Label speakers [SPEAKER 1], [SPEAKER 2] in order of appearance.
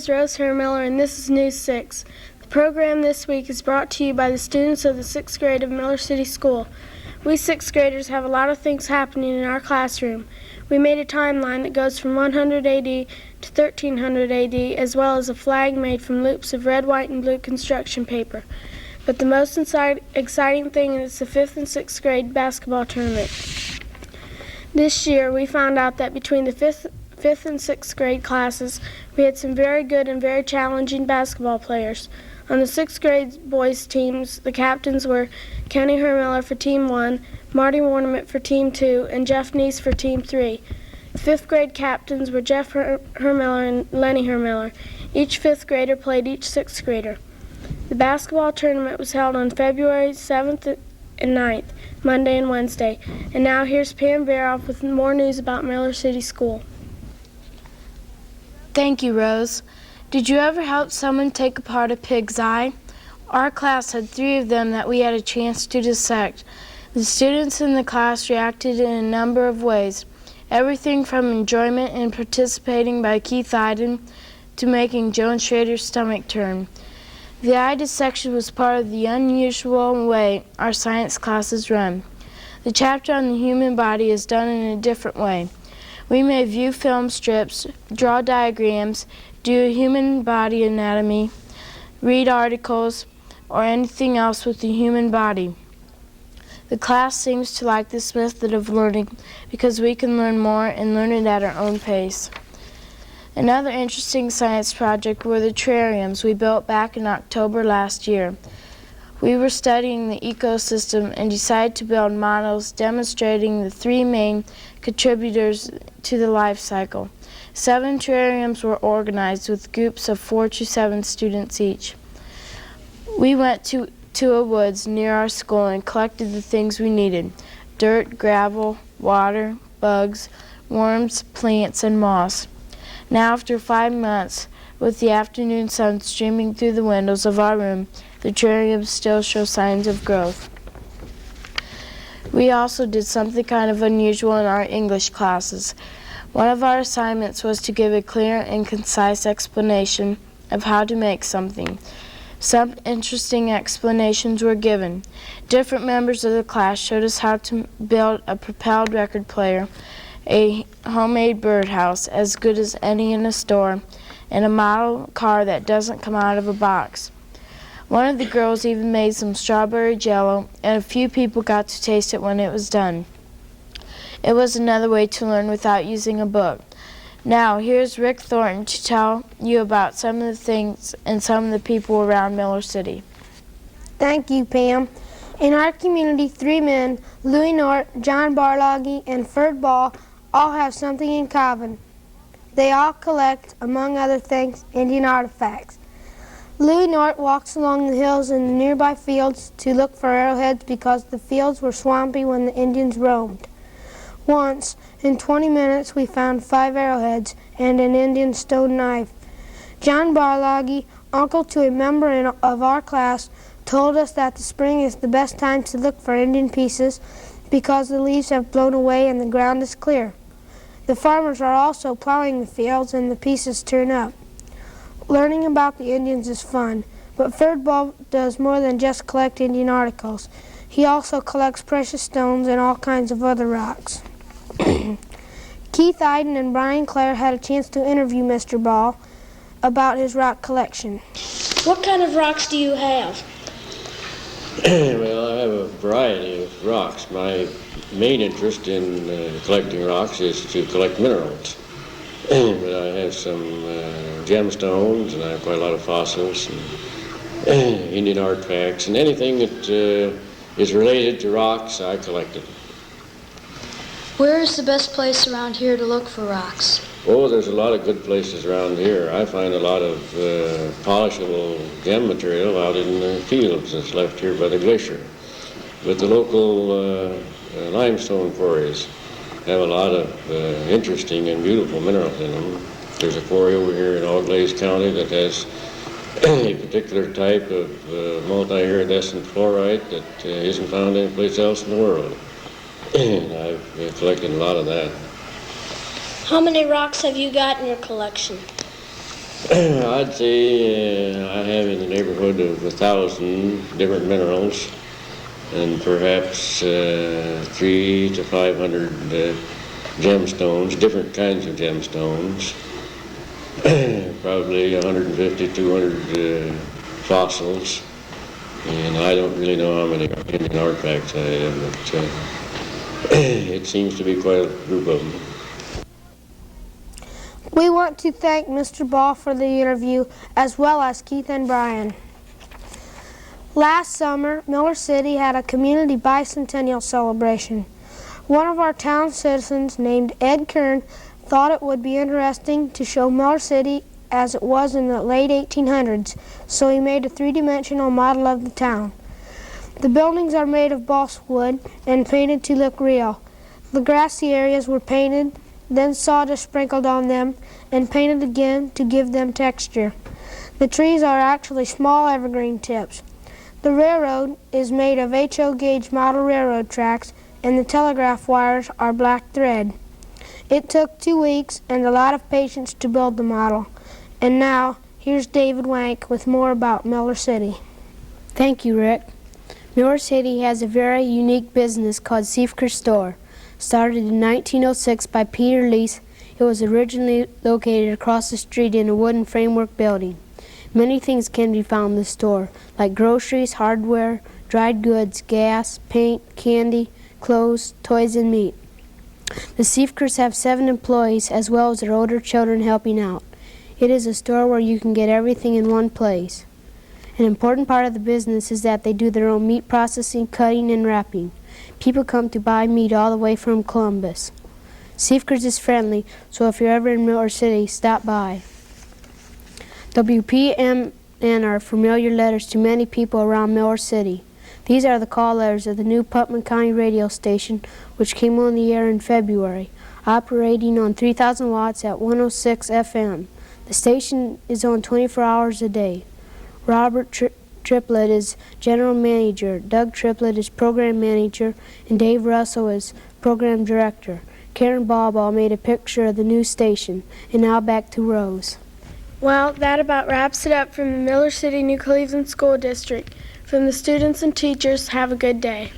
[SPEAKER 1] is Rose Hermiller, and this is News 6. The program this week is brought to you by the students of the 6th grade of Miller City School. We 6th graders have a lot of things happening in our classroom. We made a timeline that goes from 100 AD to 1300 AD, as well as a flag made from loops of red, white, and blue construction paper. But the most exciting thing is the 5th and 6th grade basketball tournament. This year, we found out that between the 5th and 6th grade classes, we had some very good and very challenging basketball players. On the 6th grade boys teams, the captains were Kenny Hermiller for Team 1, Marty Warnament for Team 2, and Jeff Neese for Team 3. The 5th grade captains were Jeff Hermiller and Lenny Hermiller. Each 5th grader played each 6th grader. The basketball tournament was held on February 7th and 9th, Monday and Wednesday. And now here's Pam Veroff with more news about Miller City School.
[SPEAKER 2] Thank you, Rose. Did you ever help someone take apart a pig's eye? Our class had 3 of them that we had a chance to dissect. The students in the class reacted in a number of ways, everything from enjoyment in participating by Keith Iden to making Joan Schrader's stomach turn. The eye dissection was part of the unusual way our science classes run. The chapter on the human body is done in a different way. We may view film strips, draw diagrams, do a human body anatomy, read articles, or anything else with the human body. The class seems to like this method of learning because we can learn more and learn it at our own pace. Another interesting science project were the terrariums we built back in October last year. We were studying the ecosystem and decided to build models demonstrating the 3 main contributors to the life cycle. 7 terrariums were organized with groups of 4 to 7 students each. We went to a woods near our school and collected the things we needed: dirt, gravel, water, bugs, worms, plants, and moss. Now, after 5 months, with the afternoon sun streaming through the windows of our room, the terrariums still show signs of growth. We also did something kind of unusual in our English classes. One of our assignments was to give a clear and concise explanation of how to make something. Some interesting explanations were given. Different members of the class showed us how to build a propelled record player, a homemade birdhouse as good as any in a store, and a model car that doesn't come out of a box. One of the girls even made some strawberry jello, and a few people got to taste it when it was done. It was another way to learn without using a book. Now, here's Rick Thornton to tell you about some of the things and some of the people around Miller City.
[SPEAKER 3] Thank you, Pam. In our community, 3 men, Louis Nort, John Barloggy, and Ferd Ball, all have something in common. They all collect, among other things, Indian artifacts. Louis Nort walks along the hills in the nearby fields to look for arrowheads because the fields were swampy when the Indians roamed. Once, in 20 minutes, we found 5 arrowheads and an Indian stone knife. John Barloggy, uncle to a member of our class, told us that the spring is the best time to look for Indian pieces because the leaves have blown away and the ground is clear. The farmers are also plowing the fields and the pieces turn up. Learning about the Indians is fun, but Ferd Ball does more than just collect Indian articles. He also collects precious stones and all kinds of other rocks. Keith Iden and Brian Clare had a chance to interview Mr. Ball about his rock collection.
[SPEAKER 4] What kind of rocks do you have?
[SPEAKER 5] Well, I have a variety of rocks. My main interest in collecting rocks is to collect minerals. But I have some gemstones, and I have quite a lot of fossils, and Indian artifacts, and anything that is related to rocks, I collected.
[SPEAKER 4] Where is the best place around here to look for rocks?
[SPEAKER 5] Oh, there's a lot of good places around here. I find a lot of polishable gem material out in the fields that's left here by the glacier. But the local limestone quarries have a lot of interesting and beautiful minerals in them. There's a quarry over here in Auglaize County that has a particular type of multi-iridescent fluorite that isn't found anyplace else in the world. And I've collected a lot of that.
[SPEAKER 4] How many rocks have you got in your collection?
[SPEAKER 5] I'd say I have in the neighborhood of 1,000 different minerals and perhaps 300 to 500 gemstones, different kinds of gemstones, probably 150, 200 fossils, and I don't really know how many Indian artifacts I have, but it seems to be quite a group of them.
[SPEAKER 3] We want to thank Mr. Ball for the interview, as well as Keith and Brian. Last summer, Miller City had a community bicentennial celebration. One of our town citizens, named Ed Kern, thought it would be interesting to show Miller City as it was in the late 1800s, so he made a three-dimensional model of the town. The buildings are made of balsa wood and painted to look real. The grassy areas were painted, then sawdust sprinkled on them, and painted again to give them texture. The trees are actually small evergreen tips. The railroad is made of HO gauge model railroad tracks, and the telegraph wires are black thread. It took 2 weeks and a lot of patience to build the model. And now, here's David Wank with more about Miller City.
[SPEAKER 6] Thank you, Rick. Miller City has a very unique business called Siefker Store. Started in 1906 by Peter Lease, it was originally located across the street in a wooden framework building. Many things can be found in the store, like groceries, hardware, dried goods, gas, paint, candy, clothes, toys, and meat. The Siefkers have 7 employees as well as their older children helping out. It is a store where you can get everything in one place. An important part of the business is that they do their own meat processing, cutting, and wrapping. People come to buy meat all the way from Columbus. Siefkers is friendly, so if you're ever in Miller City, stop by. WPMN are familiar letters to many people around Miller City. These are the call letters of the new Putnam County radio station, which came on the air in February, operating on 3,000 watts at 106 FM. The station is on 24 hours a day. Robert Triplett is general manager, Doug Triplett is program manager, and Dave Russell is program director. Karen Ballball made a picture of the new station. And now back to Rose.
[SPEAKER 1] Well, that about wraps it up from the Miller City New Cleveland School District. From the students and teachers, have a good day.